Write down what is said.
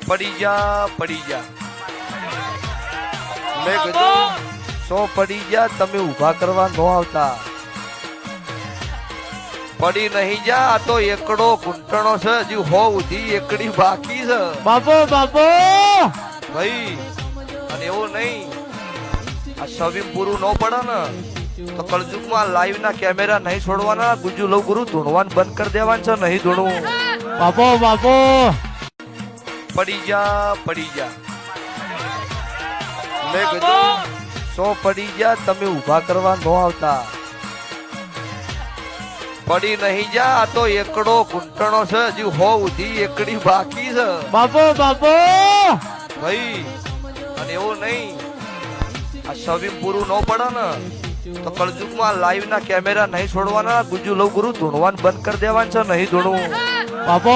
પડી જા મેં કીધું 100 પડી જા, તમે ઊભા કરવા ન આવતા. પડી નહીં જા, આ તો એકડો ઘૂંટણો છે, હજી 100 ઉધી એકડી બાકી છે બાપો ભાઈ. અને એવું નહીં, આ સવીમ પૂરું ન પડે ને તો કળજુગમાં લાઈવ ના કેમેરા નહીં છોડવાના. ગુજુ લવ ગુરુ ધૂણવાન બંધ કરી દેવાનું છે, નહીં ધૂણવું. બાપો પડી જા મેં કીધું 100 પડી જા, તમે ઊભા કરવા ન આવતા. પડી નહીં જા, આ તો એકડો ઘૂંટણો છે, હજી 100 ઉધી એકડી બાકી છે બાપો ભાઈ. અને એવું નહીં, આ સવીમ પૂરું ન પડે ને તો કળજુગમાં લાઈવ ના કેમેરા નહીં છોડવાના. ગુજુ લવ ગુરુ ધૂણવાન બંધ કરી દેવાનું છે, નહીં ધૂણવું. બાપો